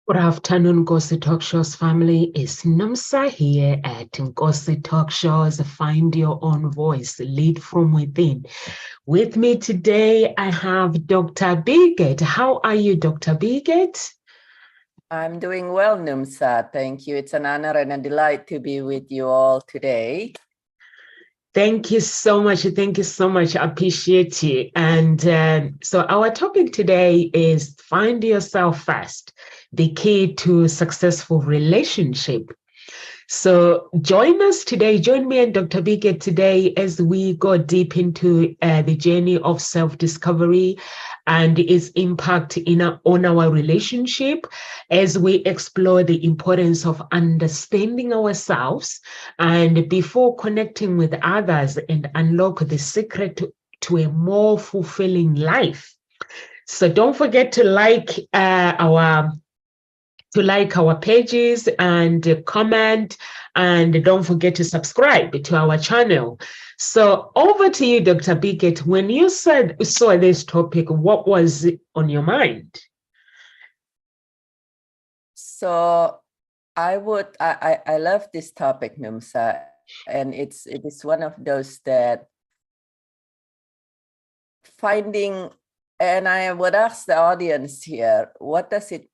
Good afternoon, Ngozi Talk Shows family. It's Namsa here at Ngozi Talk Shows. Find your own voice, lead from within. With me today, I have Dr. Biget. How are you, Dr. Biget? I'm doing well, Numsa. Thank you. It's an honor and a delight to be with you all today. Thank you so much. Thank you so much. I appreciate you. And so our topic today is find yourself first, the key to successful relationship. So join us today, join me and Dr. Biget today as we go deep into the journey of self-discovery and its impact on our relationship, as we explore the importance of understanding ourselves and before connecting with others and unlock the secret to a more fulfilling life. So don't forget to like our pages and comment, and don't forget to subscribe to our channel. So over to you, Dr. Biget. When you saw this topic, what was on your mind? So I love this topic, Numsa, and it is one of those that finding, and I would ask the audience here, what does it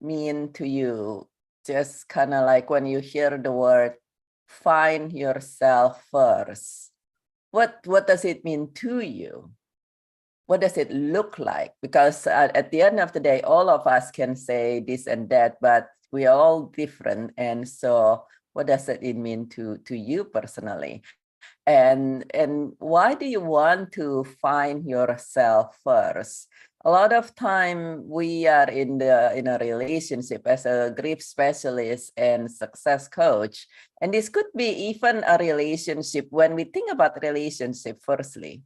mean to you? Just kind of like when you hear the word find yourself first, what does it mean to you? What does it look like? Because at the end of the day, all of us can say this and that, but we are all different. And so what does it mean to you personally? And why do you want to find yourself first? A lot of time we are in a relationship as a grief specialist and success coach. And this could be even a relationship. When we think about relationship, firstly,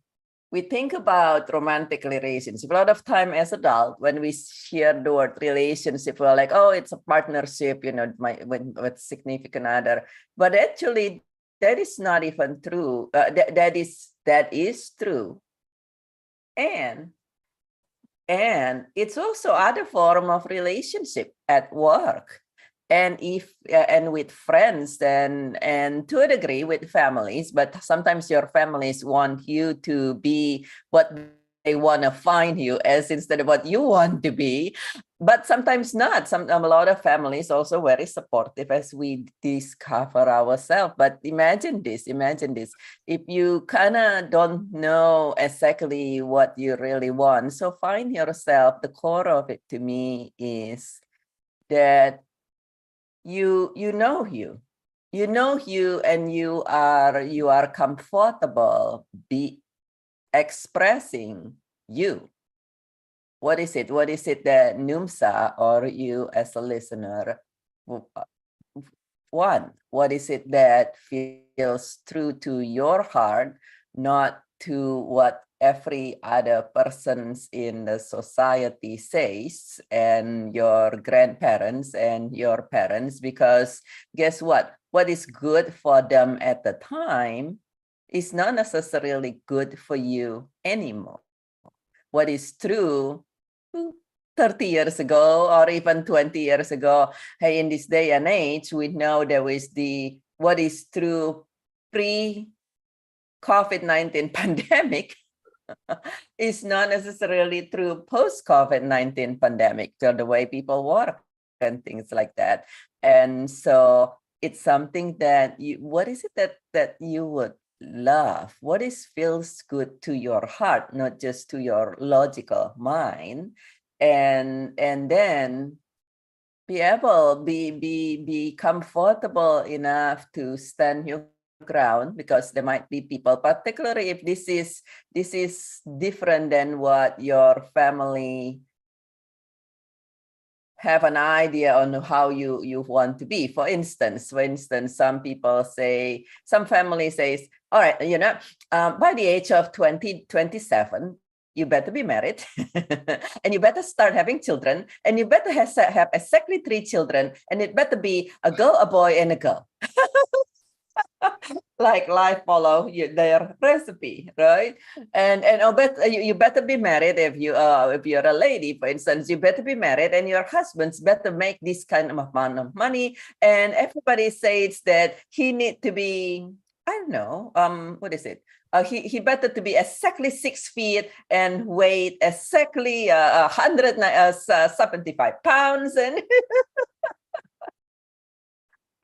we think about romantic relationship. A lot of time as adult, when we hear the word relationship, we're like, oh, it's a partnership, with significant other. But actually, that is not even true. That is true. And it's also other form of relationship at work. And and with friends and to a degree with families, but sometimes your families want you to be what they want to find you as instead of what you want to be, but sometimes not. A lot of families also very supportive as we discover ourselves. But imagine this, if you kind of don't know exactly what you really want, so find yourself. The core of it to me is that you know you and you are comfortable be expressing you. What is it that Numsa or you as a listener want? What is it that feels true to your heart, not to what every other persons in the society says, and your grandparents and your parents? Because guess what is good for them at the time is not necessarily good for you anymore. What is true 30 years ago or even 20 years ago, hey, in this day and age, we know there is what is true pre-COVID-19 pandemic is not necessarily true post-COVID-19 pandemic, so the way people work and things like that. And so it's something that what is it that you would love? What feels good to your heart, not just to your logical mind? And then be comfortable enough to stand your ground, because there might be people, particularly if this is different than what your family have an idea on how you want to be. For instance, some family says, all right, by the age of 27, you better be married and you better start having children, and you better have exactly 3 children, and it better be a girl, a boy, and a girl. like life follow their recipe, right? And I'll bet you better be married if you're a lady, for instance. You better be married, and your husband's better make this kind of amount of money. And everybody says that he need to be, I don't know, what is it? He better to be exactly 6 feet and weight exactly 175 pounds, and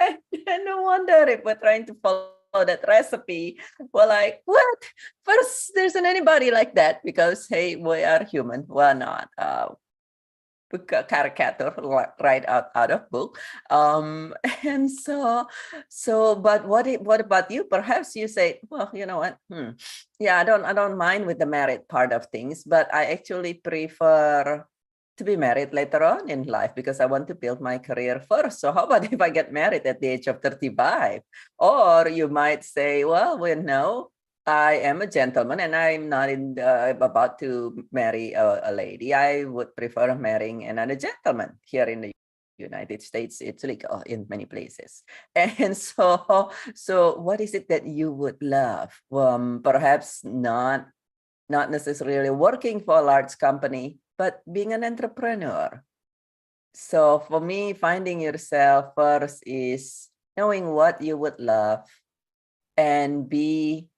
and no wonder if we're trying to follow that recipe, we're like, what? First, there isn't anybody like that, because hey, we are human. We're not caricature right out of book. And so but what about you? Perhaps you say, well, you know what, yeah, I don't mind with the married part of things, but I actually prefer to be married later on in life, because I want to build my career first. So how about if I get married at the age of 35? Or you might say, well, no, I am a gentleman and I'm not about to marry a lady. I would prefer marrying another gentleman. Here in the United States, it's legal in many places. And so what is it that you would love? Perhaps not necessarily working for a large company, but being an entrepreneur. So for me, finding yourself first is knowing what you would love, and be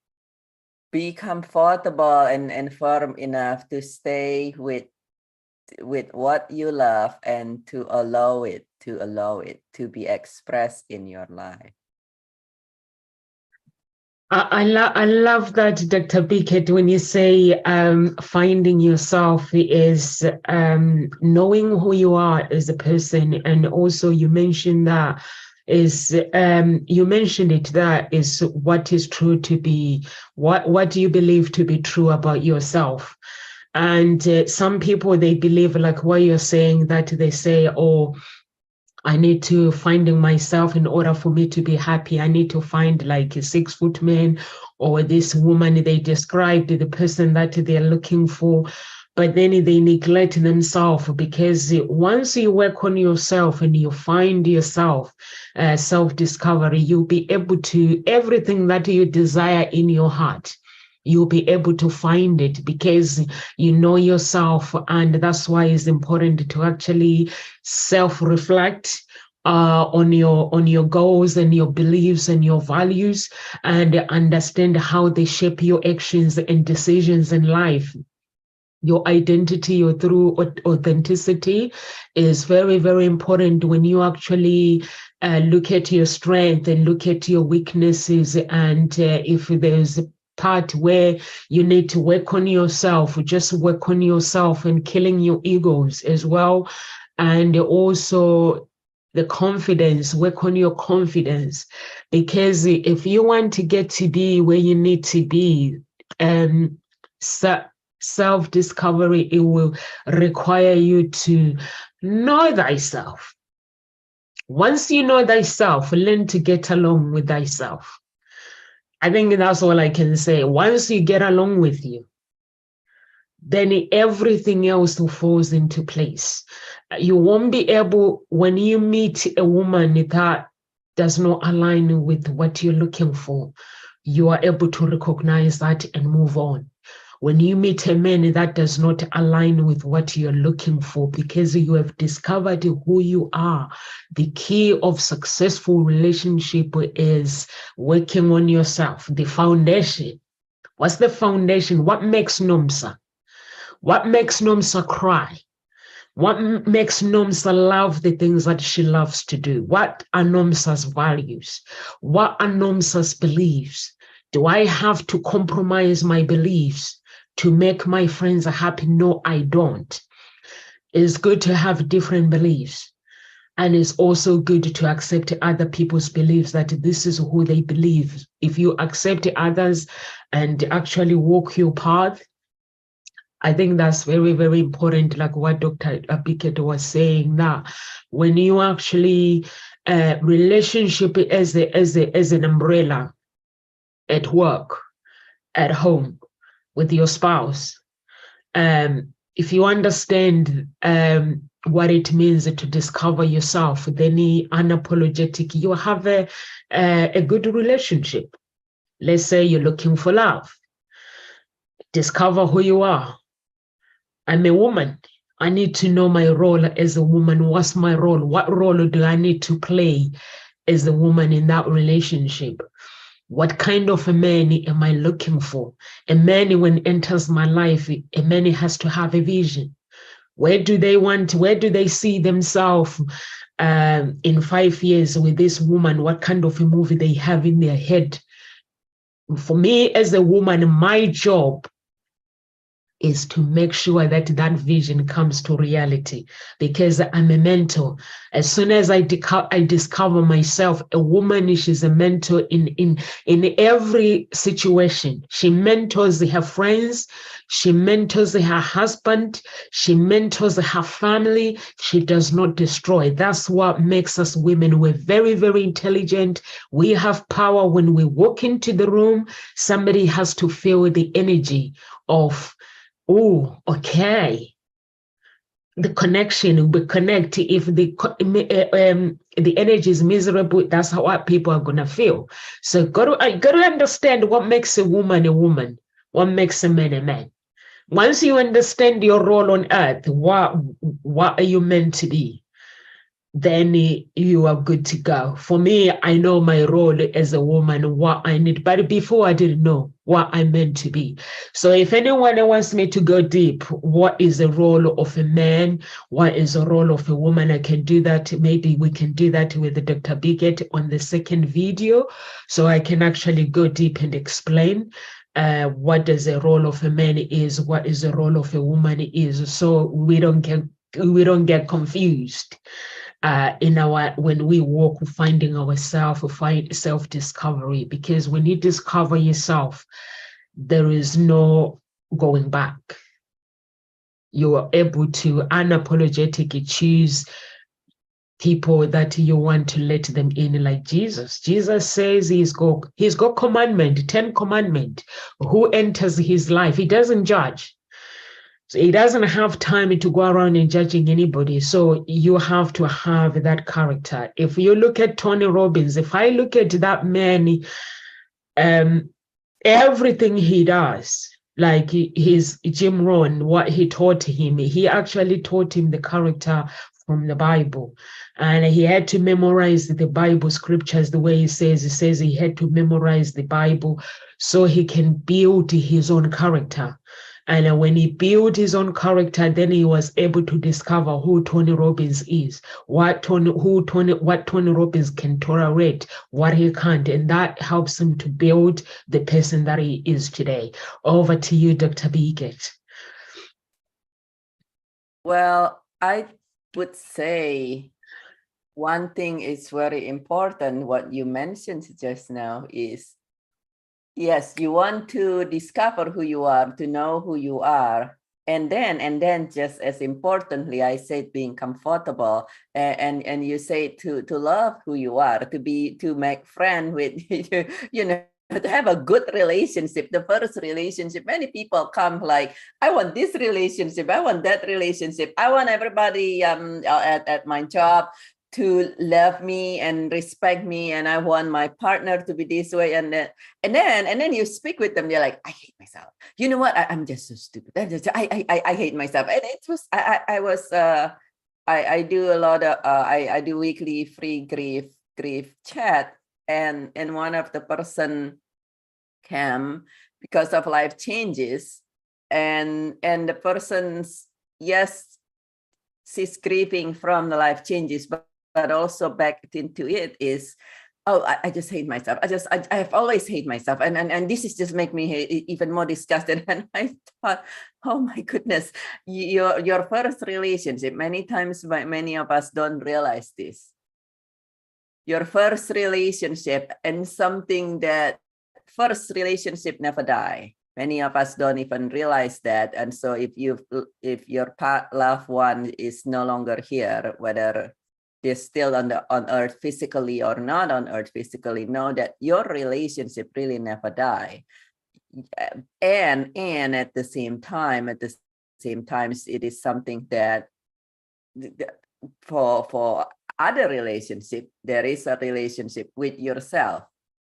comfortable and firm enough to stay with what you love, and to allow it to be expressed in your life. I love that, Dr. Bickett, when you say finding yourself is knowing who you are as a person. And also you mentioned that is you mentioned it, that is what is true to be, what do you believe to be true about yourself. And some people, they believe like what you're saying, that they say, oh, I need to finding myself in order for me to be happy. I need to find like a 6-foot man, or this woman they described, the person that they're looking for. But then they neglect themselves, because once you work on yourself and you find yourself, self-discovery, you'll be able to, everything that you desire in your heart, you'll be able to find it, because you know yourself. And that's why it's important to actually self-reflect on your goals and your beliefs and your values, and understand how they shape your actions and decisions in life. Your identity, your true authenticity is very, very important when you actually look at your strength and look at your weaknesses. And if there's a part where you need to work on yourself, just work on yourself, and killing your egos as well. And also the confidence, work on your confidence, because if you want to get to be where you need to be, self-discovery, it will require you to know thyself. Once you know thyself, learn to get along with thyself. I think that's all I can say. Once you get along with you, then everything else will fall into place. You won't be able, when you meet a woman that does not align with what you're looking for, you are able to recognize that and move on. When you meet a man that does not align with what you're looking for, because you have discovered who you are, the key of successful relationship is working on yourself. The foundation. What's the foundation? What makes Nomsa? What makes Nomsa cry? What makes Nomsa love the things that she loves to do? What are Nomsa's values? What are Nomsa's beliefs? Do I have to compromise my beliefs to make my friends happy? No, I don't. It's good to have different beliefs. And it's also good to accept other people's beliefs, that this is who they believe. If you accept others and actually walk your path, I think that's very, very important, like what Dr. Bickett was saying, that when you actually, relationship as an umbrella at work, at home, with your spouse, if you understand what it means to discover yourself, then unapologetic, you have a good relationship. Let's say you're looking for love. Discover who you are. I'm a woman. I need to know my role as a woman. What's my role? What role do I need to play as a woman in that relationship? What kind of a man am I looking for? A man, when enters my life, a man has to have a vision. Where do they see themselves in 5 years with this woman? What kind of a movie they have in their head? For me, as a woman, my job is to make sure that that vision comes to reality, because I'm a mentor. As soon as I discover myself, a woman, she's a mentor in every situation. She mentors her friends, she mentors her husband, she mentors her family. She does not destroy. That's what makes us women. We're very, very intelligent. We have power. When we walk into the room, somebody has to feel the energy of, oh, okay. The connection, we connect. If the energy is miserable, that's how people are gonna feel. So I got to understand what makes a woman, what makes a man. Once you understand your role on earth, what are you meant to be, then you are good to go. For me, I know my role as a woman, what I need, but before I didn't know what I meant to be. So if anyone wants me to go deep, what is the role of a man? What is the role of a woman? I can do that. Maybe we can do that with Dr. Biggett on the second video. So I can actually go deep and explain what does the role of a man is, what is the role of a woman is, so we don't get confused. When we walk, finding ourselves, find self-discovery, because when you discover yourself, there is no going back. You are able to unapologetically choose people that you want to let them in, like Jesus. Jesus says he's got commandment, 10 commandment. Who enters his life, he doesn't judge. So he doesn't have time to go around and judging anybody. So you have to have that character. If you look at Tony Robbins, if I look at that man, everything he does, like his Jim Rohn, what he taught him, he actually taught him the character from the Bible. And he had to memorize the Bible scriptures the way he says he had to memorize the Bible so he can build his own character. And when he built his own character, then he was able to discover who Tony Robbins is, what Tony Robbins can tolerate, what he can't. And that helps him to build the person that he is today. Over to you, Dr. Biggett. Well, I would say one thing is very important. What you mentioned just now is, yes, you want to discover who you are, to know who you are. And then just as importantly, I said being comfortable, and you say to love who you are, to make friends with, to have a good relationship. The first relationship, many people come like, I want this relationship, I want that relationship, I want everybody at my job to love me and respect me, and I want my partner to be this way, and then you speak with them, they're like, I hate myself. You know what? I'm just so stupid. I hate myself. And it was I do a lot of I do weekly free grief chat, and one of the person came because of life changes, and the person's, yes, she's grieving from the life changes, but also back into it is, oh, I just hate myself. I've always hate myself. And this is just make me even more disgusted. And I thought, oh my goodness, your first relationship, many times many of us don't realize this. Your first relationship, and something that first relationship never die. Many of us don't even realize that. And so if your loved one is no longer here, whether they're still on earth physically or not on earth physically, know that your relationship really never die. And at the same time, it is something that for other relationship, there is a relationship with yourself.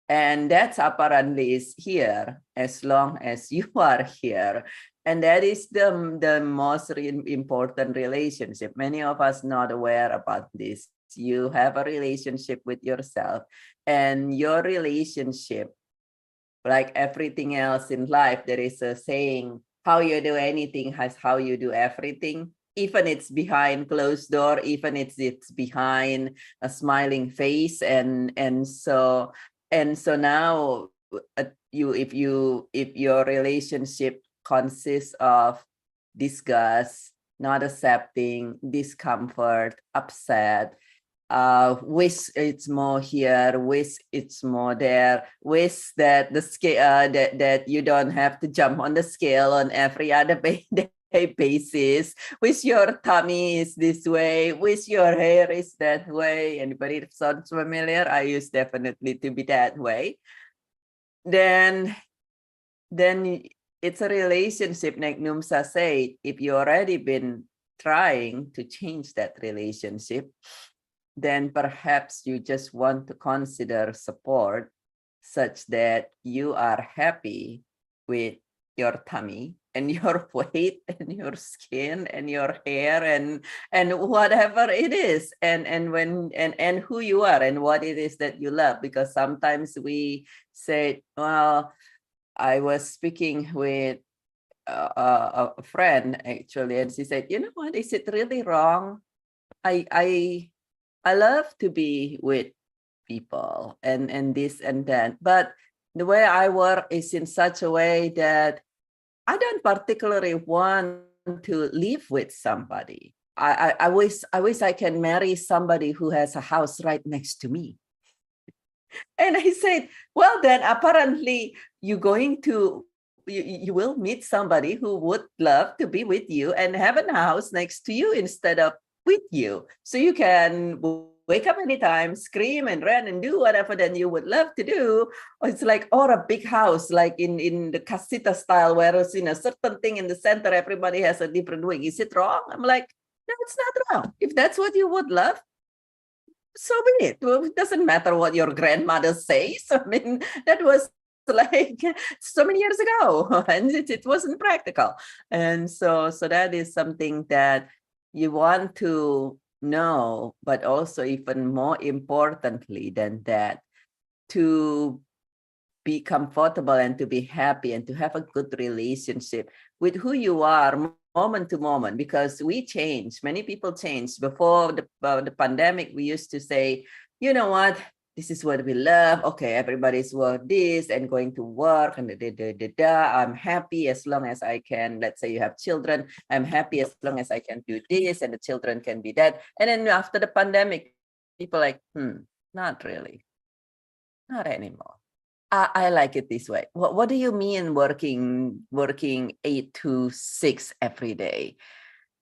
And that's apparently is here as long as you are here. And that is the most important relationship. Many of us not aware about this. You have a relationship with yourself, and your relationship, like everything else in life, there is a saying, how you do anything has how you do everything. Even it's behind closed door, even it's behind a smiling face. And so now if your relationship consists of disgust, not accepting, discomfort, upset, wish it's more here, wish it's more there, wish that the scale that you don't have to jump on the scale on every other basis, wish your tummy is this way, wish your hair is that way. Anybody that sounds familiar? I used definitely to be that way. Then it's a relationship, like Numsa said. If you already been trying to change that relationship, then perhaps you just want to consider support such that you are happy with your tummy and your weight and your skin and your hair and whatever it is, and who you are and what it is that you love. Because sometimes we say, well, I was speaking with a friend actually, and she said, you know what, is it really wrong? I love to be with people and this and that, but the way I work is in such a way that I don't particularly want to live with somebody. I wish I can marry somebody who has a house right next to me. And I said, well, then apparently you will meet somebody who would love to be with you and have a house next to you instead of with you. So you can wake up anytime, scream and run and do whatever that you would love to do. Or it's like, or a big house, like in the casita style, where it's in a certain thing in the center, everybody has a different wing. Is it wrong? I'm like, no, it's not wrong. If that's what you would love, so be it. Well, it doesn't matter what your grandmother says. I mean, that was like so many years ago, and it wasn't practical. And so that is something that you want to know, but also even more importantly than that, to be comfortable and to be happy and to have a good relationship with who you are moment to moment, because we change. Many people change. Before the pandemic, we used to say, you know what, this is what we love. Okay, everybody's work this and going to work and I'm happy as long as I can. Let's say you have children. I'm happy as long as I can do this and the children can be that. And then after the pandemic, people like, not really, not anymore. I like it this way. What do you mean working 8 to 6 every day?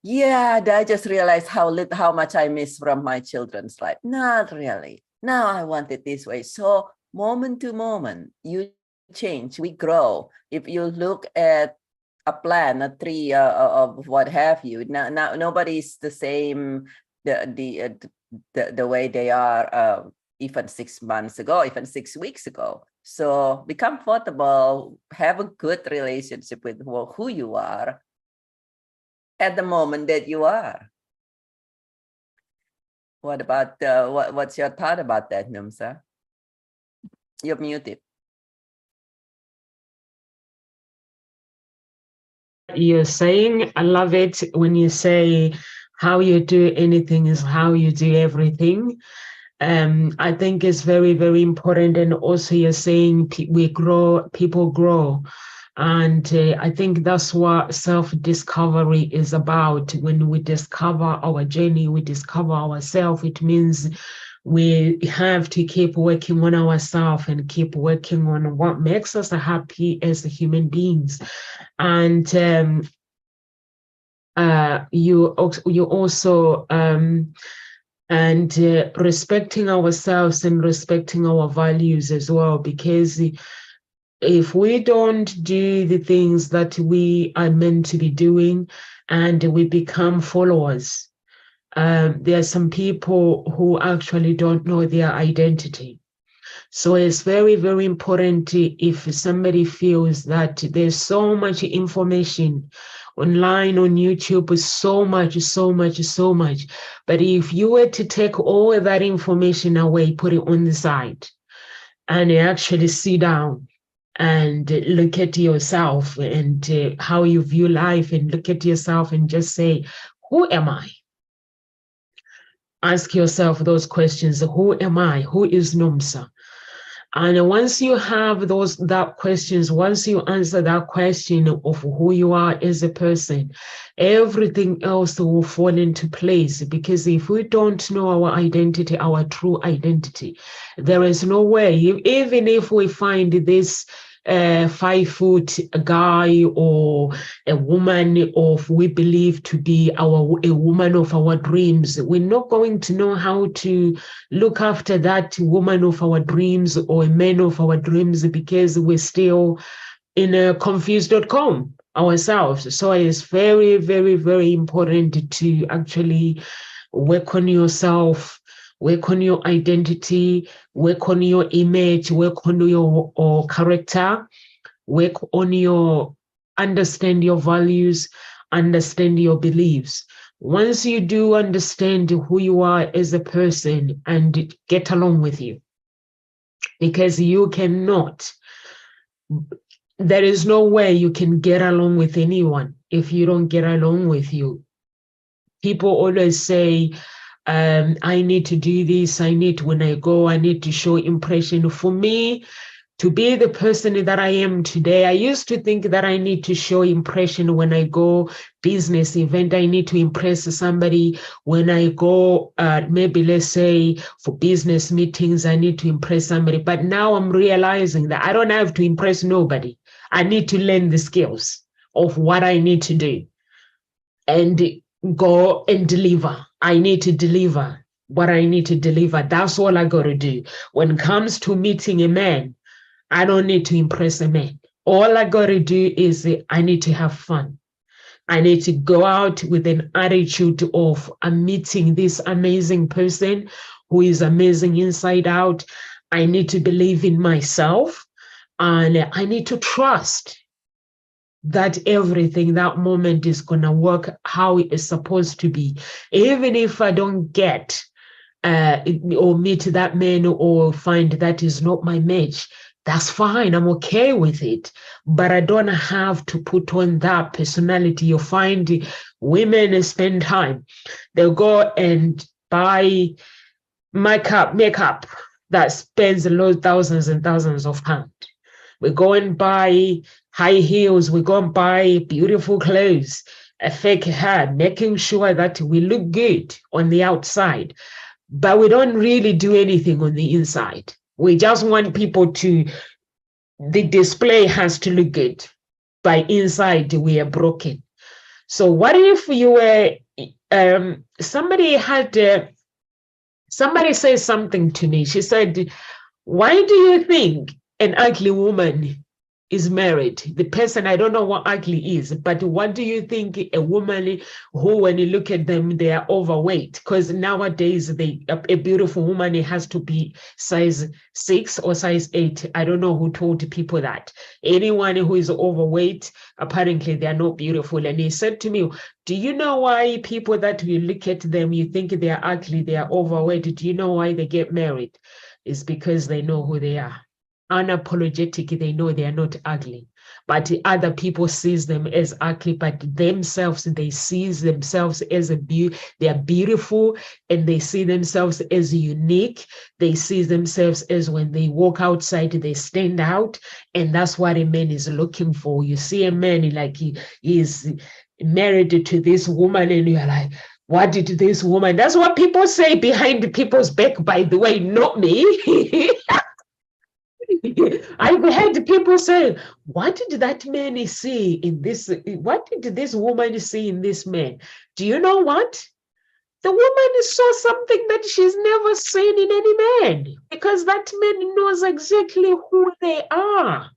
Yeah, I just realized how much I miss from my children's life. Not really. Now I want it this way. So moment to moment, you change, we grow. If you look at a plant, a tree, of what have you, now nobody's the same the way they are even 6 months ago, even 6 weeks ago. So be comfortable, have a good relationship with who you are at the moment that you are. What about what's your thought about that, Numsa? You're muted. You're saying, I love it when you say how you do anything is how you do everything. I think it's very, very important. And also you're saying we grow, people grow. And I think that's what self-discovery is about. When we discover our journey, we discover ourselves, it means we have to keep working on ourselves and keep working on what makes us happy as human beings. And you also and respecting ourselves and respecting our values as well, because if we don't do the things that we are meant to be doing and we become followers, There are some people who actually don't know their identity. So it's very, very important if somebody feels that there's so much information online on YouTube, so much. But if you were to take all of that information away, put it on the side, and actually sit down and look at yourself and how you view life, and look at yourself and just say, who am I? Ask yourself those questions. Who am I? Who is Nomsa? And once you have that questions, once you answer that question of who you are as a person, everything else will fall into place. Because if we don't know our identity, our true identity, there is no way, even if we find this 5-foot guy or a woman of we believe to be a woman of our dreams, we're not going to know how to look after that woman of our dreams or a man of our dreams, because we're still in a confused.com ourselves. So it's very, very, very important to actually work on yourself, work on your identity, work on your image, work on your character, work on your, understand your values, understand your beliefs. Once you do understand who you are as a person and get along with you, because you cannot, there is no way you can get along with anyone if you don't get along with you. People always say, I need to do this, when I go, I need to show impression. For me, to be the person that I am today, I used to think that I need to show impression when I go business event. I need to impress somebody when I go, maybe let's say for business meetings, I need to impress somebody. But now I'm realizing that I don't have to impress nobody. I need to learn the skills of what I need to do and go and deliver. I need to deliver what I need to deliver. That's all I got to do. When it comes to meeting a man, I don't need to impress a man. All I got to do is I need to have fun. I need to go out with an attitude of I'm meeting this amazing person who is amazing inside out. I need to believe in myself, and I need to trust that everything, that moment is going to work how it is supposed to be. Even if I don't get or meet that man or find that is not my match, that's fine. I'm okay with it. But I don't have to put on that personality. You find women spend time. They'll go and buy makeup that spends thousands and thousands of pounds. We go and buy high heels. We go and buy beautiful clothes, a fake hair, making sure that we look good on the outside. But we don't really do anything on the inside. We just want people to, the display has to look good. By inside, we are broken. So what if you were, somebody said something to me. She said, why do you think an ugly woman is married? The person, I don't know what ugly is, but what do you think a woman who, when you look at them, they are overweight? Because nowadays, a beautiful woman has to be size 6 or size 8. I don't know who told people that. Anyone who is overweight, apparently they are not beautiful. And he said to me, do you know why people that you look at them, you think they are ugly, they are overweight? Do you know why they get married? It's because they know who they are. Unapologetic, they know they are not ugly, but other people sees them as ugly, but themselves, they see themselves as they are beautiful, and they see themselves as unique. They see themselves as when they walk outside, they stand out, and that's what a man is looking for. You see a man like he is married to this woman, and you're like, what did this woman? That's what people say behind people's back, by the way, not me. I've heard people say, what did that man see in this? What did this woman see in this man? Do you know what? The woman saw something that she's never seen in any man, because that man knows exactly who they are.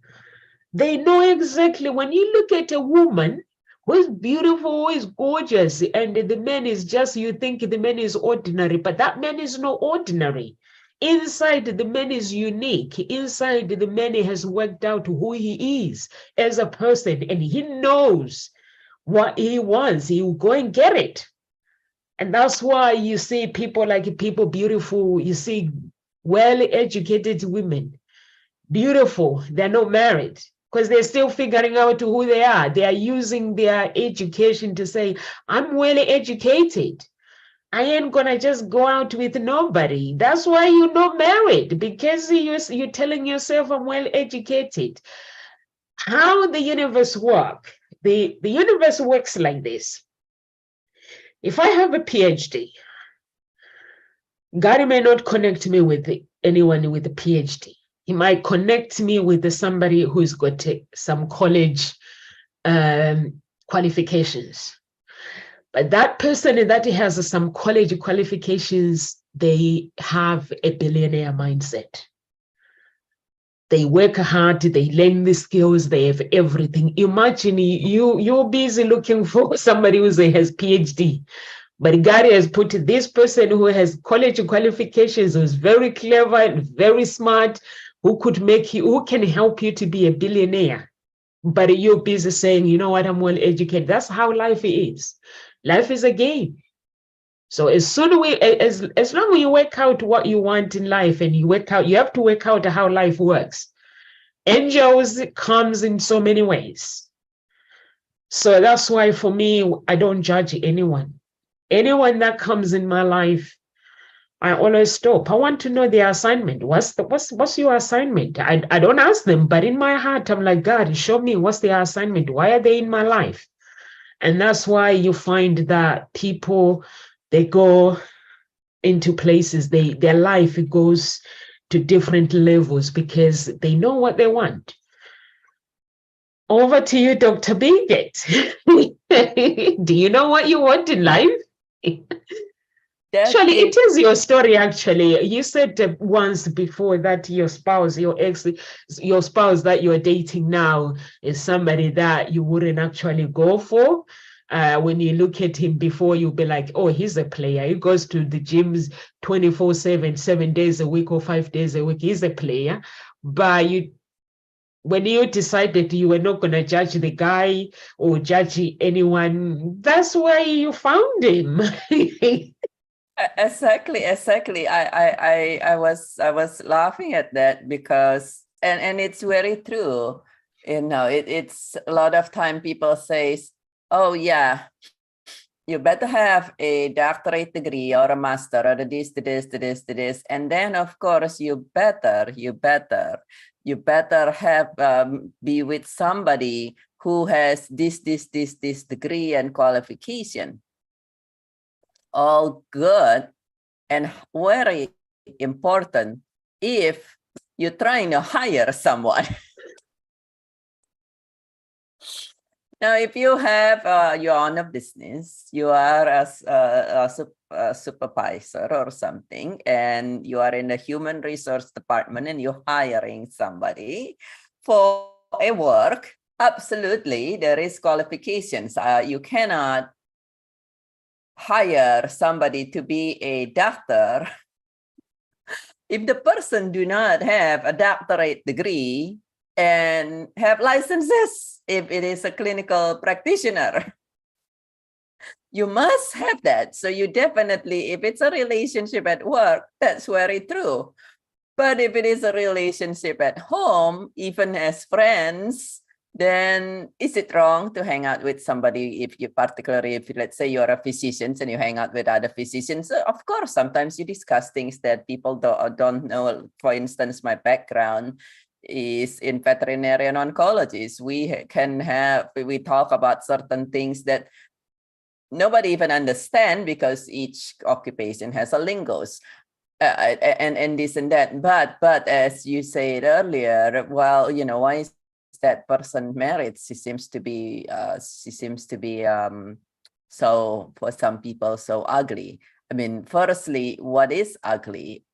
They know exactly. When you look at a woman who is beautiful, who is gorgeous, and the man is just, you think the man is ordinary, but that man is not ordinary. Inside, the man is unique. Inside, the man has worked out who he is as a person, and he knows what he wants. He will go and get it. And that's why you see people like people beautiful, you see well-educated women, beautiful, they're not married because they're still figuring out who they are. They are using their education to say, I'm well educated. I ain't gonna just go out with nobody. That's why you're not married, because you're telling yourself I'm well educated. How the universe works? The universe works like this. If I have a PhD, God may not connect me with anyone with a PhD. He might connect me with somebody who's got some college qualifications. But that person that has some college qualifications, they have a billionaire mindset. They work hard, they learn the skills, they have everything. Imagine you're busy looking for somebody who has PhD. But God has put this person who has college qualifications, who's very clever and very smart, who can help you to be a billionaire. But you're busy saying, you know what, I'm well educated. That's how life is. Life is a game. So as long as you work out what you want in life, and you have to work out how life works. Angels comes in so many ways. So that's why for me, I don't judge anyone. Anyone that comes in my life, I always stop. I want to know their assignment. What's your assignment? I don't ask them, but in my heart, I'm like, God, show me what's their assignment. Why are they in my life? And that's why you find that people, they go into places, their life goes to different levels because they know what they want. Over to you, Dr. Birgit. Do you know what you want in life? Actually, it is your story. Actually, you said once before that your spouse that you're dating now is somebody that you wouldn't actually go for. When you look at him before, you'll be like, oh, he's a player. He goes to the gyms 24/7, 7 days a week or 5 days a week. He's a player. But when you decided you were not going to judge the guy or judge anyone, that's why you found him. Exactly. I was laughing at that because and it's very true. It's a lot of time people say, oh yeah, you better have a doctorate degree or a master or this, and then of course you better have be with somebody who has this degree and qualification. All good and very important if you're trying to hire someone. Now, if you have you own a business, you are a supervisor or something, and you are in the human resource department and you're hiring somebody for a work, absolutely, there is qualifications. You cannot hire somebody to be a doctor if the person do not have a doctorate degree and have licenses. If it is a clinical practitioner, you must have that. So you definitely, if it's a relationship at work, that's very true. But if it is a relationship at home, even as friends, then is it wrong to hang out with somebody particularly if let's say you're a physician and you hang out with other physicians? Of course, sometimes you discuss things that people don't know. For instance, my background is in veterinary and oncologist. We talk about certain things that nobody even understand because each occupation has a lingos. And this and that. But as you said earlier, well, why is that person married? She seems to be so, for some people, so ugly. I mean, firstly, what is ugly?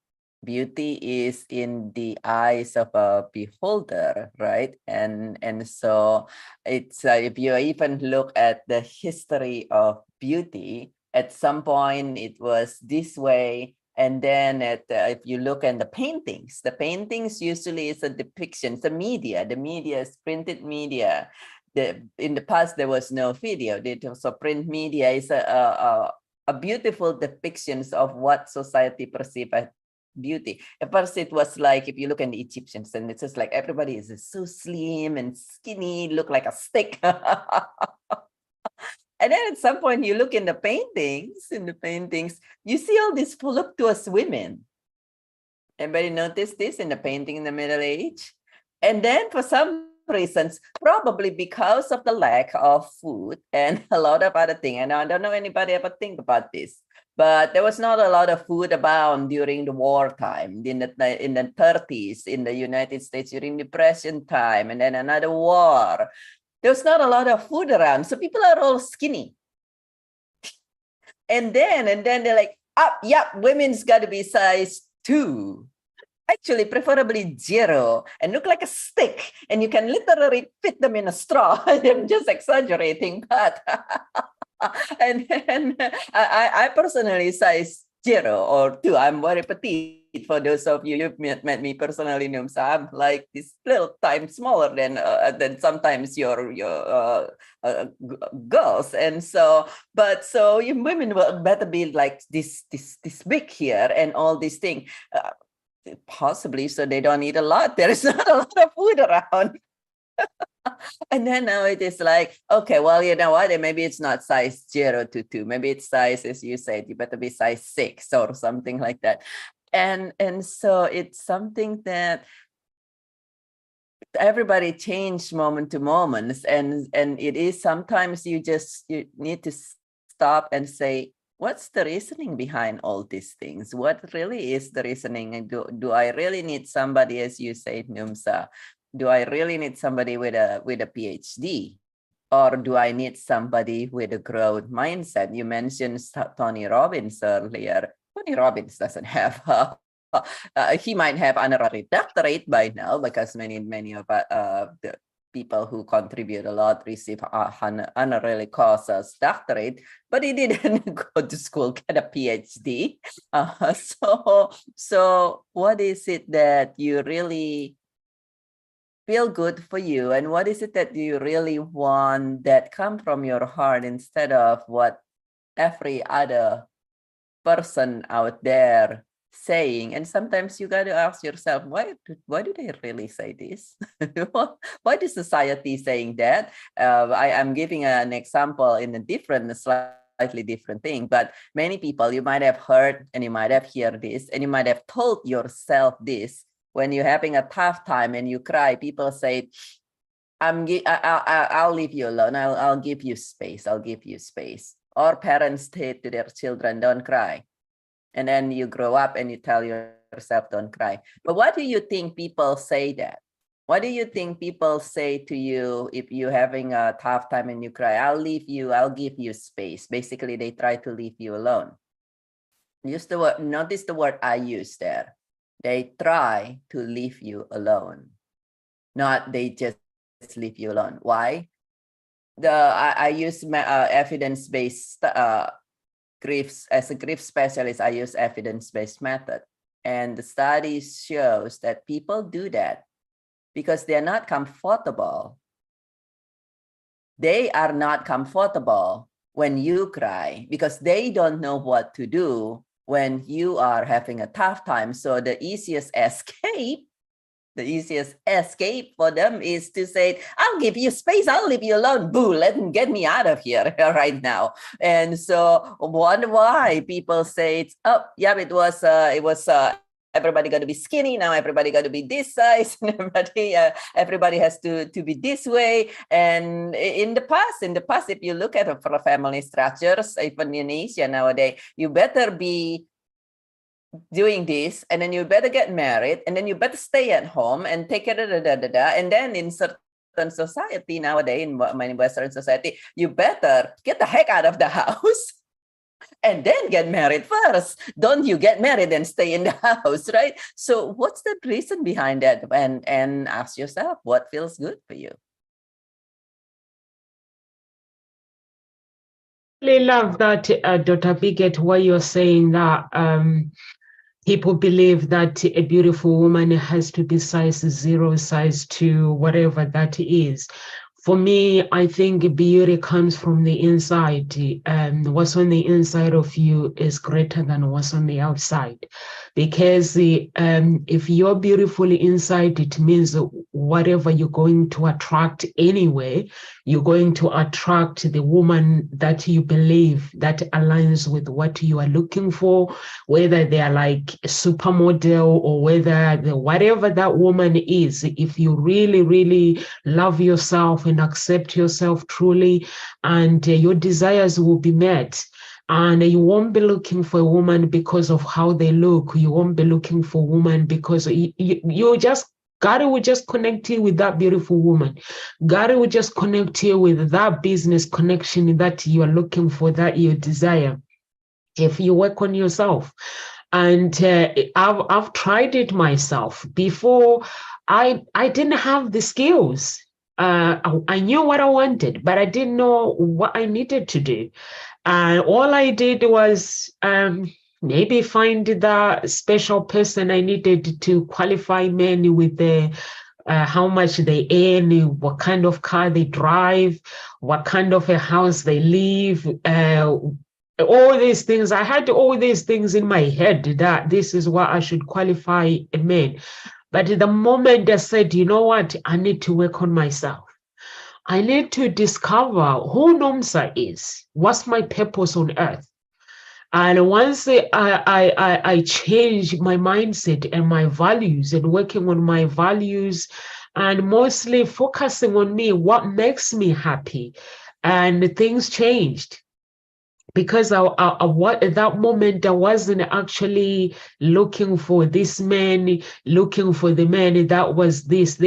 beauty is in the eyes of a beholder, right? And so it's if you even look at the history of beauty, at some point it was this way. And then if you look at the paintings usually is a depiction, the media is printed media. In the past, there was no video. So print media is a beautiful depictions of what society perceive as beauty. At first, it was like, if you look at the Egyptians, and it's just like everybody is so slim and skinny, look like a stick. And then at some point, you look in the paintings, you see all these voluptuous women. Everybody notice this in the painting in the Middle Age? And then for some reasons, probably because of the lack of food and a lot of other things, and I don't know anybody ever think about this, but there was not a lot of food abound during the wartime, in the 30s in the United States during Depression time, and then another war. There's not a lot of food around, so people are all skinny. And then they're like, women's got to be size 2. Actually, preferably 0, and look like a stick, and you can literally fit them in a straw. I'm just exaggerating, but and I personally size 0 or 2. I'm very petite. For those of you who've met me personally, so I'm like this little time smaller than sometimes your girls, and so you women will better be like this big here and all these things. Possibly so they don't eat a lot. There is not a lot of food around. And then now it is like, okay, well, you know what? Maybe it's not size 0 to 2. Maybe it's size, as you said, you better be size 6 or something like that. And so it's something that everybody change moment to moment. And it is sometimes you need to stop and say, what's the reasoning behind all these things? What really is the reasoning? And do I really need somebody, as you say, Numsa? Do I really need somebody with a PhD? Or do I need somebody with a growth mindset? You mentioned Tony Robbins earlier. Tony Robbins doesn't have he might have honorary doctorate by now, because many of the people who contribute a lot receive honorary causes doctorate, but he didn't go to school, get a PhD. So what is it that you really feel good for you, and what is it that you really want that come from your heart instead of what every other person out there saying? And sometimes you got to ask yourself, why do they really say this? Why is society saying that? I'm giving an example in a slightly different thing, but many people, you might have heard and you might have heard this, and you might have told yourself this when you're having a tough time and you cry. People say, I'll leave you alone. I'll give you space. I'll give you space. Or parents say to their children, don't cry. And then you grow up and you tell yourself, don't cry. But what do you think people say that? What do you think people say to you if you're having a tough time and you cry? I'll leave you, I'll give you space. Basically, they try to leave you alone. Use the word, notice the word I use there. They try to leave you alone. Not they just leave you alone. Why? I use evidence-based griefs. As a grief specialist, I use evidence-based method. And the studies shows that people do that because they're not comfortable. They are not comfortable when you cry because they don't know what to do when you are having a tough time. So the easiest escape for them is to say, I'll give you space, I'll leave you alone. Boo, get me out of here right now. And so wonder why people say, it was everybody got to be skinny. Now everybody got to be this size, and everybody has to be this way. And in the past, if you look at for family structures, even in Asia nowadays, you better be doing this, and then you better get married, and then you better stay at home and take care of and then in certain society nowadays, in many Western society, you better get the heck out of the house and then get married first. Don't you get married and stay in the house, right? So what's the reason behind that? And ask yourself what feels good for you. I really love that, Dr. Biggett, why you're saying that people believe that a beautiful woman has to be size 0, size 2, whatever that is. For me, I think beauty comes from the inside. What's on the inside of you is greater than what's on the outside. Because if you're beautifully inside, it means whatever you're going to attract anyway, you're going to attract the woman that you believe that aligns with what you are looking for, whether they are like a supermodel or whether whatever that woman is. If you really, really love yourself and accept yourself truly, and your desires will be met. And you won't be looking for a woman because of how they look. You won't be looking for a woman because God will just connect you with that beautiful woman. God will just connect you with that business connection that you are looking for, that you desire, if you work on yourself. And I've tried it myself. Before, I didn't have the skills. I knew what I wanted, but I didn't know what I needed to do. And all I did was maybe find the special person I needed to qualify men with how much they earn, what kind of car they drive, what kind of a house they live, all these things. I had all these things in my head that this is what I should qualify a man. But the moment I said, you know what, I need to work on myself. I need to discover who Nomsa is. What's my purpose on earth? And once I changed my mindset and my values and working on my values and mostly focusing on me, what makes me happy, and things changed. Because at that moment, I wasn't actually looking for this man, looking for the man that was this.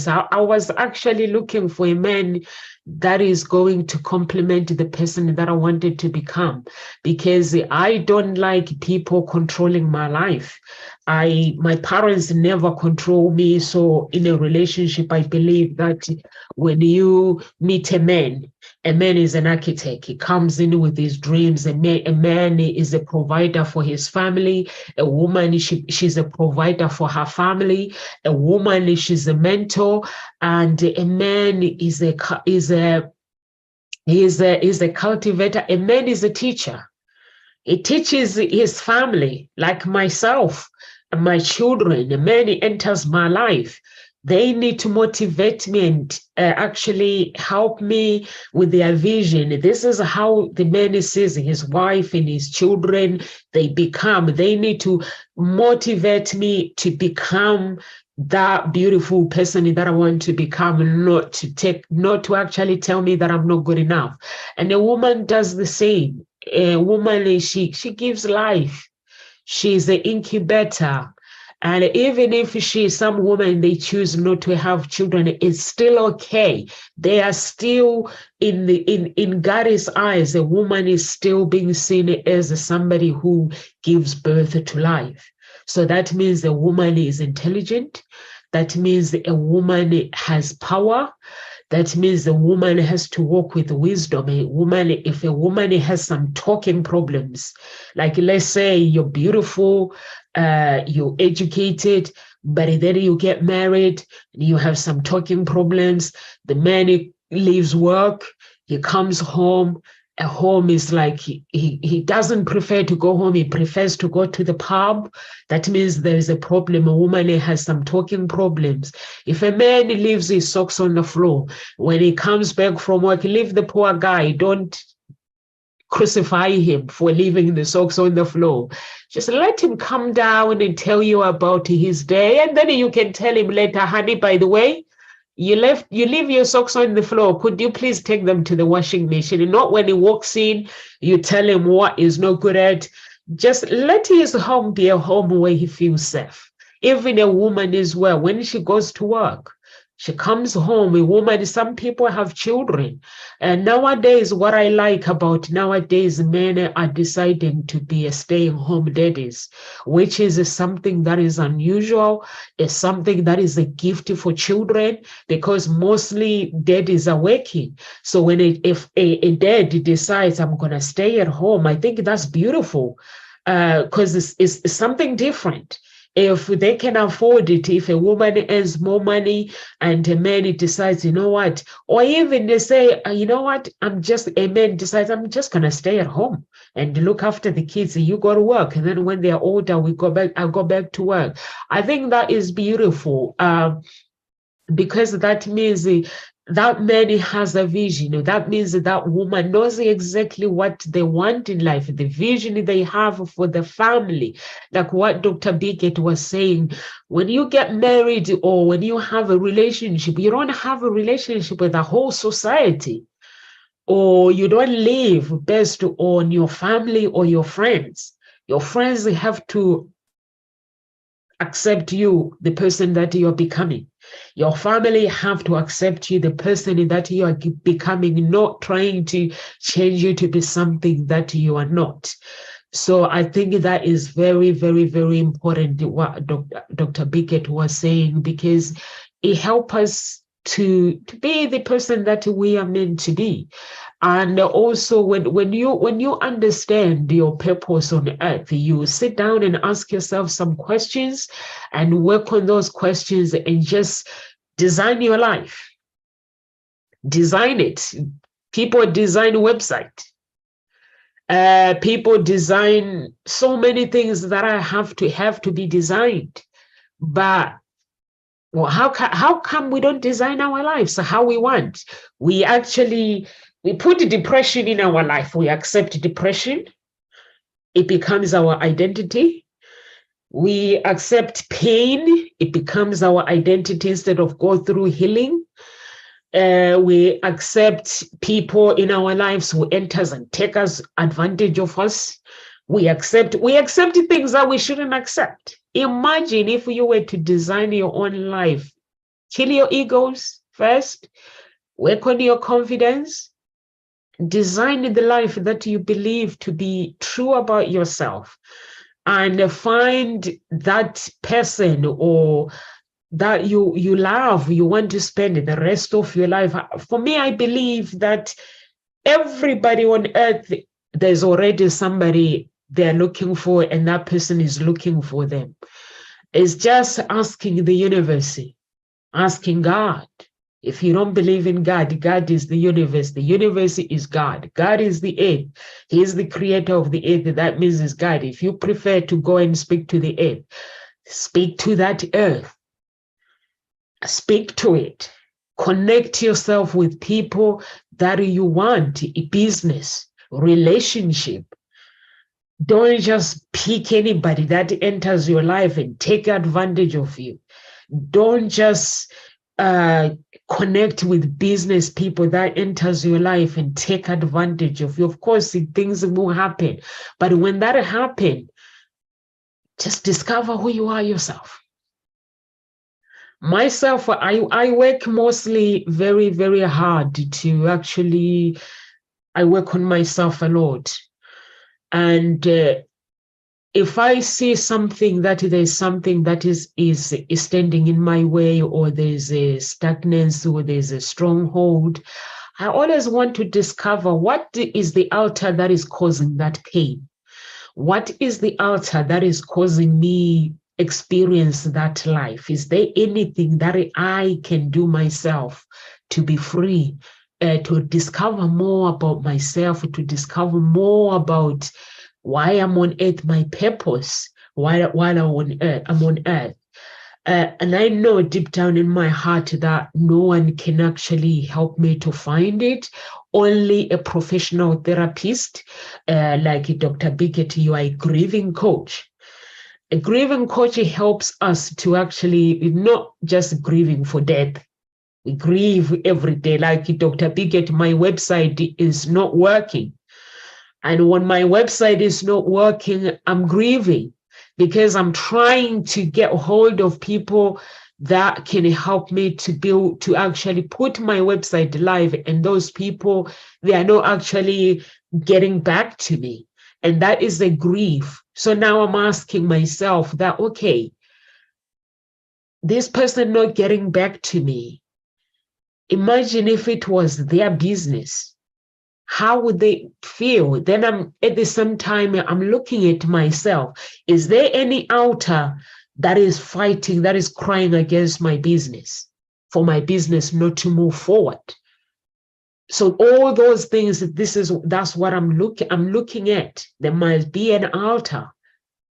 I was actually looking for a man that is going to complement the person that I wanted to become. Because I don't like people controlling my life. My parents never control me. So in a relationship, I believe that when you meet a man is an architect. He comes in with his dreams. A man is a provider for his family. A woman, she's a provider for her family. A woman, she's a mentor. And a man is a cultivator. A man is a teacher. He teaches his family, like myself and my children. A man enters my life. They need to motivate me and actually help me with their vision. This is how the man sees his wife and his children. They need to motivate me to become that beautiful person that I want to become, not to actually tell me that I'm not good enough. And a woman does the same. A woman, she gives life. She's an incubator. And even if some women, they choose not to have children, it's still okay. They are still in God's eyes, a woman is still being seen as somebody who gives birth to life. So that means a woman is intelligent. That means a woman has power. That means the woman has to walk with wisdom. If a woman has some talking problems, like let's say you're beautiful, you're educated, but then you get married, you have some talking problems. The man leaves work, he comes home. A home is like he doesn't prefer to go home. He prefers to go to the pub. That means there is a problem. A woman has some talking problems. If a man leaves his socks on the floor, when he comes back from work, leave the poor guy. Don't crucify him for leaving the socks on the floor. Just let him come down and tell you about his day. And then you can tell him later, honey, by the way, you leave your socks on the floor. Could you please take them to the washing machine? And not when he walks in, you tell him what he's not good at. Just let his home be a home where he feels safe. Even a woman as well, when she goes to work, She comes home, a woman, some people have children. And nowadays, what I like about nowadays, men are deciding to be a stay-at-home daddies, which is something that is unusual. It's something that is a gift for children because mostly daddies are working. So if a dad decides I'm going to stay at home, I think that's beautiful because it's something different. If they can afford it, if a woman earns more money and a man decides, you know what, or even they say, you know what, a man decides, I'm just going to stay at home and look after the kids. You go to work. And then when they're older, I go back to work. I think that is beautiful because that means that man has a vision. That means that woman knows exactly what they want in life, the vision they have for the family. Like what Dr. Biggett was saying, when you get married or when you have a relationship, you don't have a relationship with the whole society, or you don't live based on your family or your friends. Your friends have to accept you, the person that you're becoming. Your family have to accept you, the person that you are becoming, not trying to change you to be something that you are not. So I think that is very, very, very important what Dr. Biggett was saying, because it helps us to be the person that we are meant to be. And also when you understand your purpose on earth, you sit down and ask yourself some questions and work on those questions and just design your life. Design it. People design website. People design so many things that have to be designed. But well, how come we don't design our lives how we want? We put depression in our life. We accept depression. It becomes our identity. We accept pain. It becomes our identity instead of go through healing. We accept people in our lives who enters and take us advantage of us. We accept things that we shouldn't accept. Imagine if you were to design your own life. Kill your egos first. Work on your confidence. Design the life that you believe to be true about yourself, and find that person or that you love, you want to spend the rest of your life. For me, I believe that everybody on earth, there's already somebody they're looking for, and that person is looking for them. It's just asking the universe, asking God. If you don't believe in God, God is the universe. The universe is God. God is the earth. He is the creator of the earth. That means it's God. If you prefer to go and speak to the earth, speak to that earth. Speak to it. Connect yourself with people that you want, a business, relationship. Don't just pick anybody that enters your life and take advantage of you. Don't just connect with business people that enters your life and take advantage of you. Of course, things will happen. But when that happens, just discover who you are yourself. Myself, I work mostly very, very hard to actually, I work on myself a lot. And if I see something that there's something that is standing in my way, or there's a stagnance, or there's a stronghold, I always want to discover what is the altar that is causing that pain. What is the altar that is causing me experience that life? Is there anything that I can do myself to be free, to discover more about myself, to discover more about why I'm on earth, my purpose, while I'm on earth. And I know deep down in my heart that no one can actually help me to find it. Only a professional therapist, like Dr. Biggett. You are a grieving coach. A grieving coach helps us to actually not just grieving for death. We grieve every day. Like Dr. Biggett, my website is not working. And when my website is not working, I'm grieving because I'm trying to get hold of people that can help me to actually put my website live, and those people, they are not actually getting back to me, and that is a grief. So now I'm asking myself that, okay, this person not getting back to me, imagine if it was their business, how would they feel? Then I'm at the same time, I'm looking at myself. Is there any altar that is fighting, that is crying against my business, for my business not to move forward? So all those things, that's what I'm looking at. There must be an altar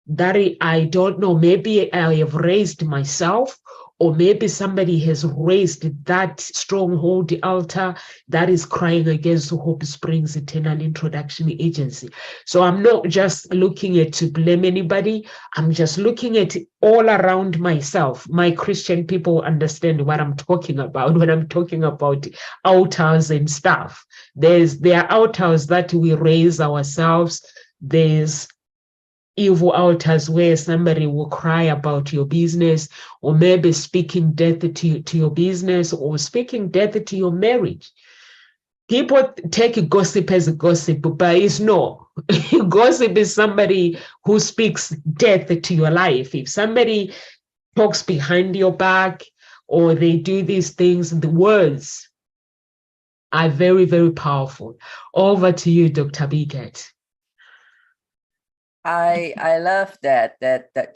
that I don't know, maybe I have raised myself, or maybe somebody has raised that stronghold altar that is crying against Hope Springs Eternal Introduction Agency. So I'm not just looking at to blame anybody. I'm just looking at all around myself. My Christian people understand what I'm talking about when I'm talking about altars and stuff. There are altars that we raise ourselves. There's evil altars where somebody will cry about your business, or maybe speaking death to your business, or speaking death to your marriage. People take gossip as a gossip, but it's no. Gossip is somebody who speaks death to your life. If somebody talks behind your back, or they do these things, the words are very, very powerful. Over to you, Dr. Biget. I love that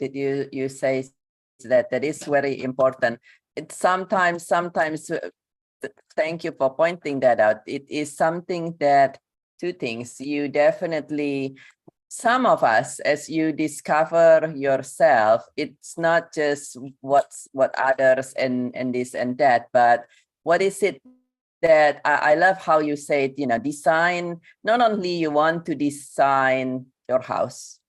you say that is very important. It's sometimes thank you for pointing that out. It is something that, two things, you definitely, some of us, as you discover yourself, it's not just what others and this and that, but what is it that I love how you said, design, not only you want to design your house,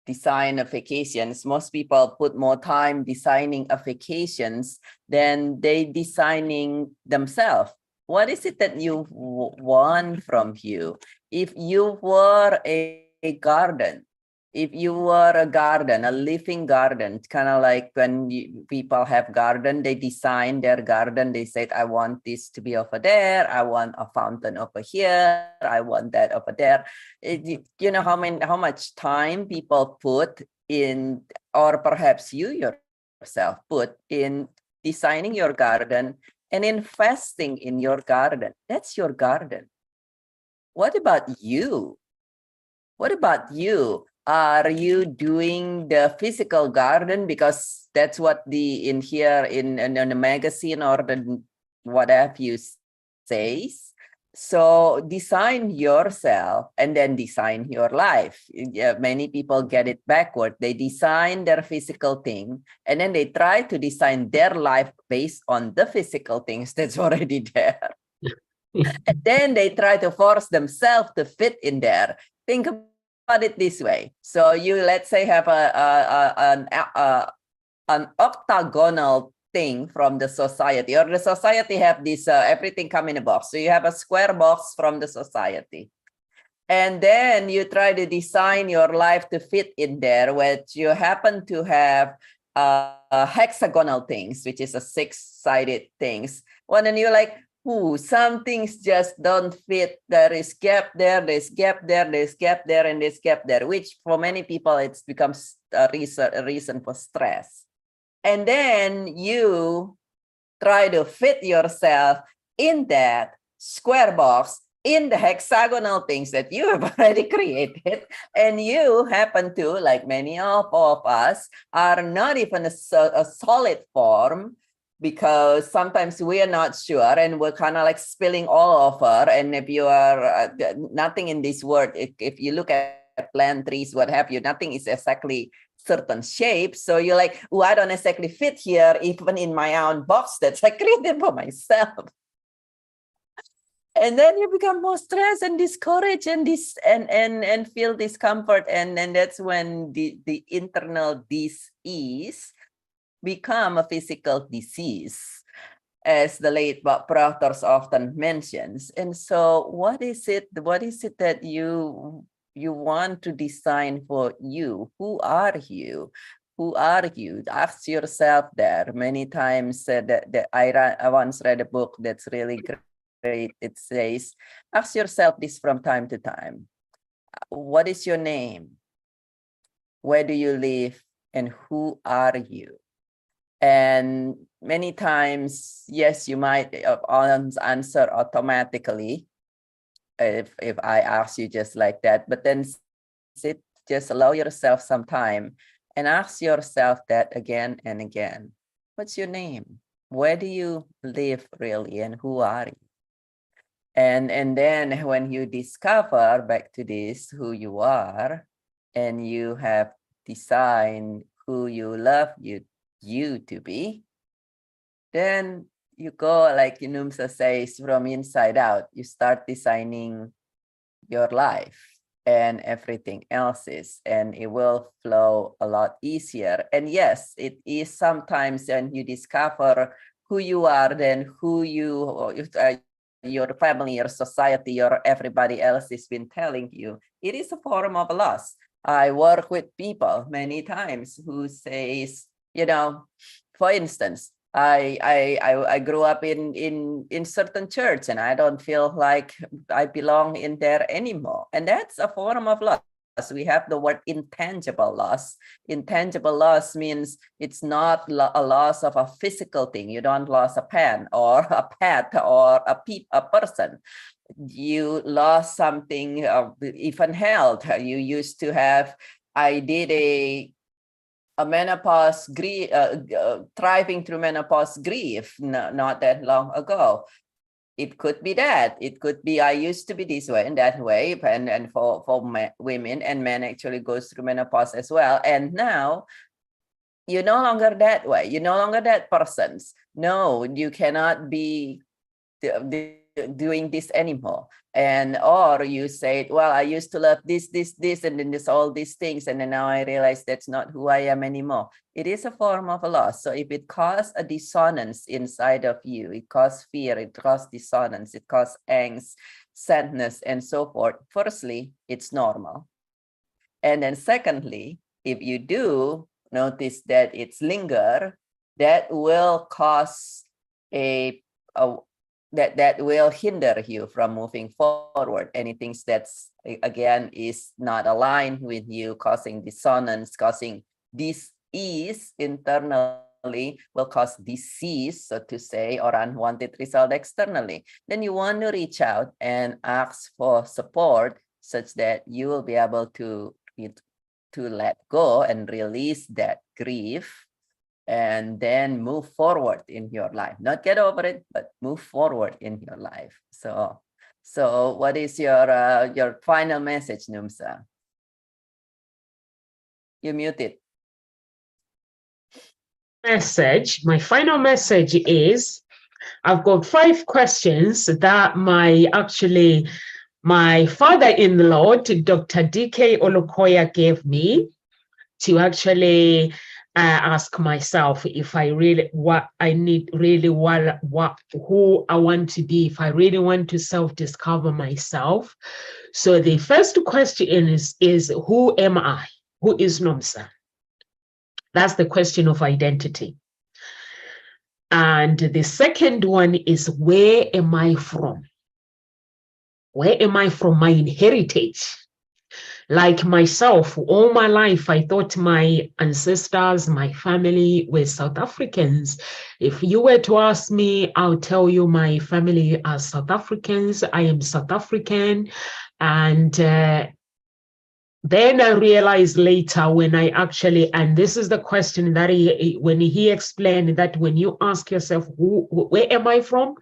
design of vacations. Most people put more time designing of vacations than they designing themselves. What is it that you want from you? If you were a garden, if you were a garden, a living garden, kind of like when people have garden, they design their garden. They said, I want this to be over there. I want a fountain over here. I want that over there. You know how much time people put in, or perhaps you yourself put in designing your garden and investing in your garden. That's your garden. What about you? What about you? Are you doing the physical garden because that's what in the magazine or the whatever you says? So design yourself and then design your life. Many people get it backward. They design their physical thing and then they try to design their life based on the physical things that's already there. And then they try to force themselves to fit in there. Think about it this way. So you, let's say, have an octagonal thing from the society, or the society have this everything come in a box. So you have a square box from the society. And then you try to design your life to fit in there, which you happen to have hexagonal things, which is a six-sided things. Well, then you're like, some things just don't fit. There is gap there, there's gap there, there's gap there, and there's gap there, which for many people, it becomes a reason for stress. And then you try to fit yourself in that square box, in the hexagonal things that you have already created. And you happen to, like many of us, are not even a solid form, because sometimes we are not sure and we're kind of like spilling all over. And if you are nothing in this world, if you look at plant, trees, what have you, nothing is exactly certain shape. So you're like, oh, I don't exactly fit here, even in my own box that I created for myself. And then you become more stressed and discouraged and feel discomfort. And then that's when the internal dis-ease become a physical disease, as the late Bob Proctor often mentions. And so what is it that you want to design for you? Who are you? who are you? Ask yourself there. Many times I once read a book that's really great. It says, ask yourself this from time to time. What is your name? Where do you live? And who are you? And many times, yes, you might answer automatically if I ask you just like that, but then just allow yourself some time and ask yourself that again and again. What's your name? Where do you live really? And who are you? And then when you discover, back to this, who you are, and you have designed who you love you to be, then you go, like Numsa says, from inside out. You start designing your life and everything else is, and it will flow a lot easier. And yes, it is sometimes when you discover who you are, then who your family, your society, your everybody else has been telling you, it is a form of loss. I work with people many times who says, for instance, I grew up in certain church and I don't feel like I belong in there anymore. And that's a form of loss. We have the word intangible loss. Intangible loss means it's not a loss of a physical thing. You don't lose a pen or a pet or a person. You lost something, even health. You used to have, I did a menopause grief, thriving through menopause grief not that long ago. It could be that. It could be I used to be this way and that way, and for women and men actually goes through menopause as well. And now you're no longer that way. You're no longer that person's. No, you cannot be doing this anymore. And or you say, well, I used to love this, and then there's all these things, and then now I realize that's not who I am anymore. It is a form of a loss. So if it causes a dissonance inside of you, it causes fear, it causes dissonance, it causes angst, sadness, and so forth. Firstly, it's normal. And then secondly, if you do notice that it's linger, that will cause that will hinder you from moving forward. Anything that's, again, is not aligned with you, causing dissonance, causing dis-ease internally, will cause disease, so to say, or unwanted result externally. Then you want to reach out and ask for support such that you will be able to let go and release that grief, and then move forward in your life. Not get over it, but move forward in your life. So what is your final message, Numsa? You're muted. My final message is, I've got 5 questions that my father-in-law, Dr. D.K. Olukoya, gave me to actually ask myself if I really, who I want to be, if I really want to self-discover myself. So the first question is who am I? Who is Nomsa? That's the question of identity. And the second one is, where am I from? Where am I from? My heritage. Like myself, all my life, I thought my ancestors, my family were South Africans. If you were to ask me, I'll tell you my family are South Africans. I am South African. And then I realized later when I actually, and this is the question that when he explained that when you ask yourself, where am I from?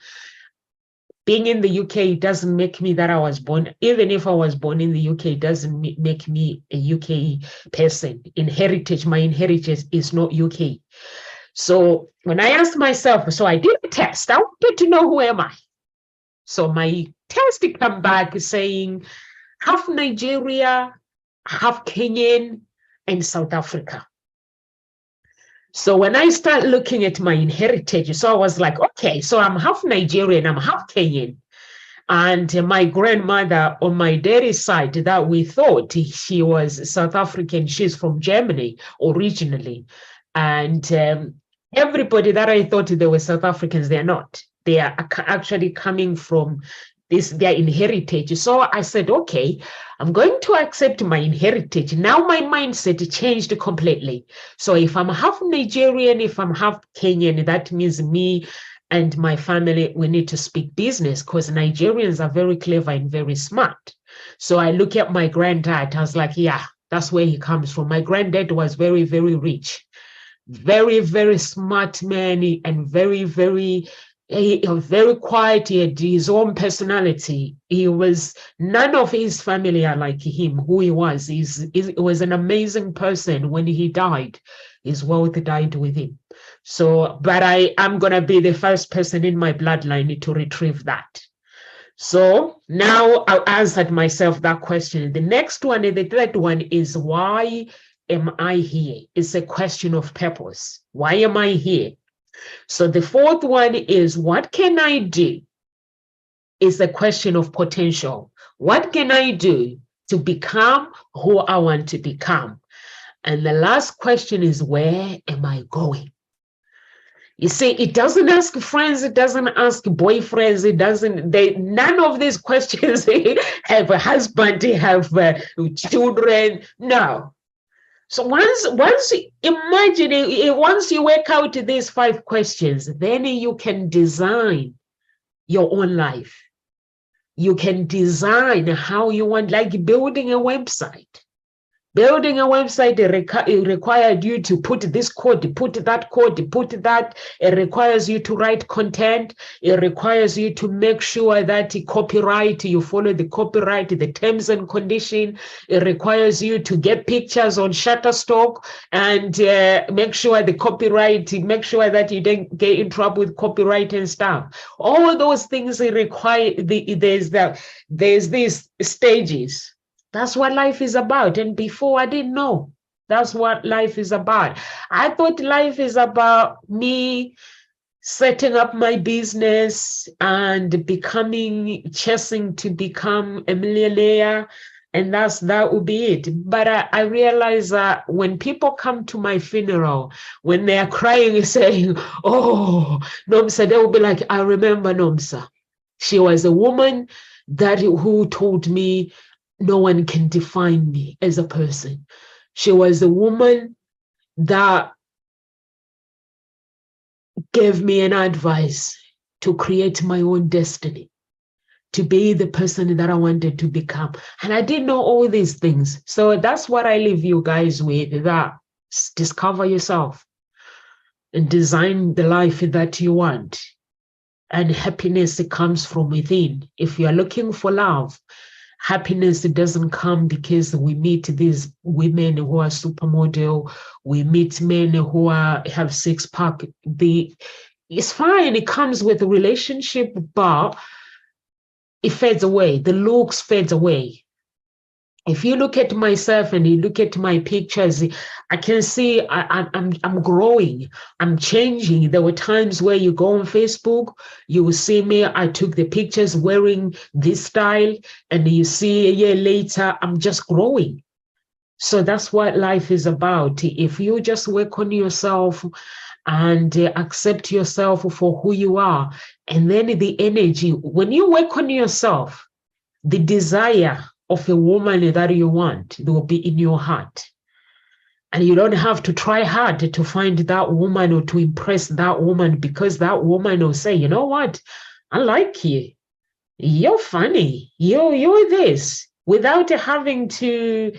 Being in the UK doesn't make me that I was born. Even if I was born in the UK, it doesn't make me a UK person. My inheritance is not UK. So when I asked myself, so I did a test. I wanted to know who am I. So my test came back saying half Nigeria, half Kenyan, and South Africa. So when I start looking at my heritage, so I was like, okay, so I'm half Nigerian, I'm half Kenyan. And my grandmother on my daddy's side, that we thought she was South African, she's from Germany originally. And everybody that I thought they were South Africans, they're not. They are actually coming from their inheritage. So I said, okay, I'm going to accept my inheritage. Now my mindset changed completely. So if I'm half Nigerian, if I'm half Kenyan, that means me and my family, we need to speak business, because Nigerians are very clever and very smart. So I look at my granddad, I was like, yeah, that's where he comes from. My granddad was very, very rich, very, very smart man, and very, very quiet. He had his own personality. None of his family are like him, who he was. He was an amazing person. When he died, his wealth died with him. So, but I am going to be the first person in my bloodline to retrieve that. So now I answered myself that question. The next one, the third one, is why am I here? It's a question of purpose. Why am I here? So the fourth one is, what can I do? It's a question of potential. What can I do to become who I want to become? And the last question is, where am I going? You see, it doesn't ask friends, it doesn't ask boyfriends, none of these questions have a husband, have children. No. So once you work out these 5 questions, then you can design your own life. You can design how you want, like building a website. Building a website, it required you to put this code, put that code, put that. It requires you to write content. It requires you to make sure that you follow the copyright, the terms and conditions. It requires you to get pictures on Shutterstock and make sure make sure that you don't get in trouble with copyright and stuff. All those things require, there's these stages. That's what life is about. And before, I didn't know that's what life is about. I thought life is about me setting up my business and chasing to become a millionaire. And that would be it. But I realize that when people come to my funeral, when they are crying and saying, oh, Nomsa, they will be like, I remember Nomsa. She was a woman who told me, no one can define me as a person. She was a woman that gave me an advice to create my own destiny, to be the person that I wanted to become. And I didn't know all these things. So that's what I leave you guys with, that discover yourself and design the life that you want. And happiness comes from within. If you're looking for love, happiness doesn't come because we meet these women who are supermodel, we meet men who have 6-pack. It's fine, it comes with a relationship, but it fades away. The looks fades away. If you look at myself and you look at my pictures, I can see I'm growing, I'm changing. There were times where you go on Facebook, you will see me, I took the pictures wearing this style, and you see a year later, I'm just growing. So that's what life is about. If you just work on yourself and accept yourself for who you are, and then the energy, when you work on yourself, the desire of a woman that you want, it will be in your heart. And you don't have to try hard to find that woman or to impress that woman, because that woman will say, you know what, I like you. You're funny. You're this, without having to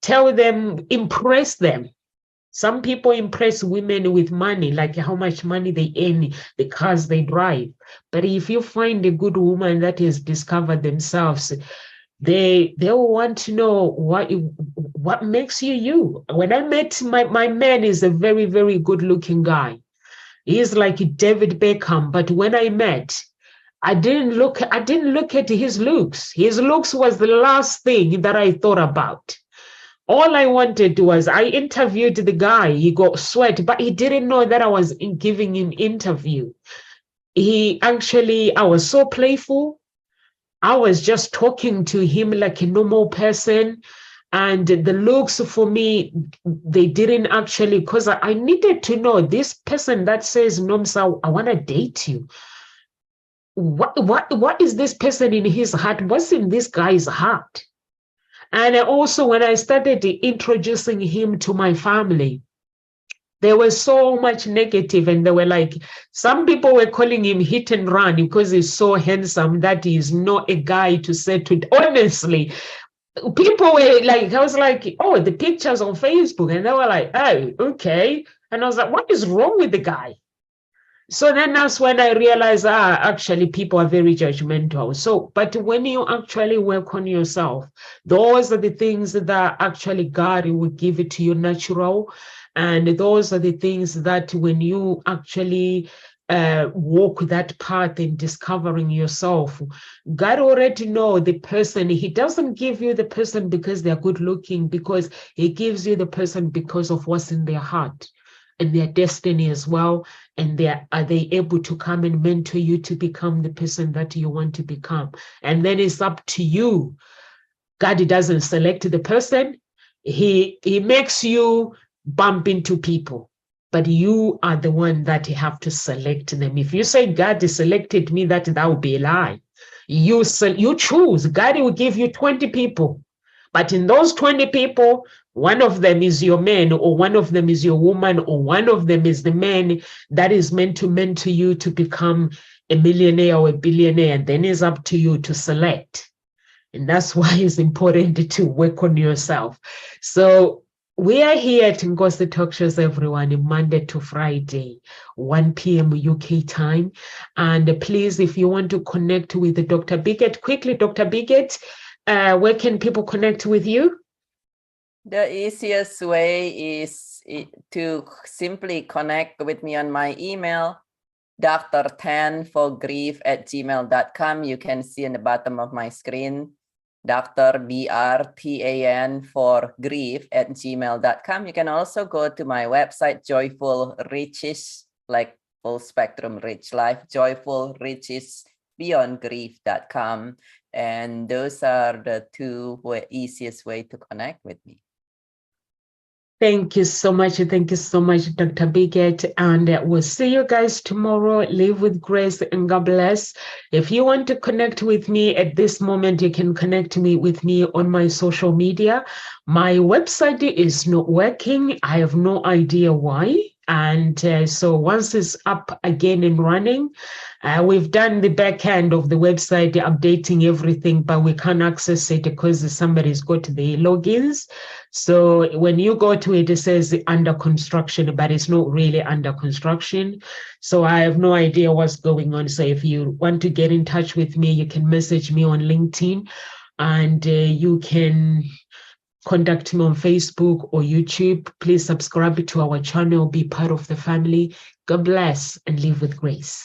tell them, impress them. Some people impress women with money, like how much money they earn, the cars they drive. But if you find a good woman that has discovered themselves, they'll want to know what makes you you. When I met my man, is a very, very good looking guy. He's like David Beckham. But when I met, I didn't look at his looks. His looks was the last thing that I thought about. All I wanted was, I interviewed the guy, he got sweat, but he didn't know that I was giving him interview. I was so playful. I was just talking to him like a normal person. And the looks for me, they didn't actually, because I needed to know this person that says, Nomsa, I want to date you. What is this person in his heart? What's in this guy's heart? And also, when I started introducing him to my family, there was so much negative, and they were like, some people were calling him hit and run because he's so handsome that he's not a guy to settle. Honestly, people were like, I was like, oh, the pictures on Facebook, and they were like, oh, okay. And I was like, what is wrong with the guy? So then that's when I realized, actually, people are very judgmental. So, but when you actually work on yourself, those are the things that actually God will give it to you natural. And those are the things that when you actually walk that path in discovering yourself, God already know the person. He doesn't give you the person because they're good looking, because he gives you the person because of what's in their heart and their destiny as well. And are they able to come and mentor you to become the person that you want to become? And then it's up to you. God doesn't select the person. He makes you bump into people, but you are the one that you have to select them. If you say God selected me, that would be a lie. You choose. God will give you 20 people, but in those 20 people, one of them is your man, or one of them is your woman, or one of them is the man that is meant to mentor you to become a millionaire or a billionaire. And then it's up to you to select. And that's why it's important to work on yourself. So we are here at Nkosi Talk Shows, everyone, Monday to Friday, 1 p.m. UK time. And please, if you want to connect with Dr. Biggett, quickly, Dr. Biggett, where can people connect with you? The easiest way is to simply connect with me on my email, drtan4grief@gmail.com. You can see in the bottom of my screen, Dr. BRTAN for grief@gmail.com. You can also go to my website, Joyful Riches, like full spectrum rich life, Joyful Riches Beyond Grief.com. And those are the two easiest way to connect with me. Thank you so much. Thank you so much, Dr. Biggett. And we'll see you guys tomorrow. Live with grace and God bless. If you want to connect with me at this moment, you can connect with me on my social media. My website is not working. I have no idea why. And so once it's up again and running, we've done the back end of the website, updating everything, but we can't access it because somebody's got the logins. So when you go to it, it says under construction, but it's not really under construction. So I have no idea what's going on. So if you want to get in touch with me, you can message me on LinkedIn, and you can contact me on Facebook or YouTube. Please subscribe to our channel, be part of the family. God bless and live with grace.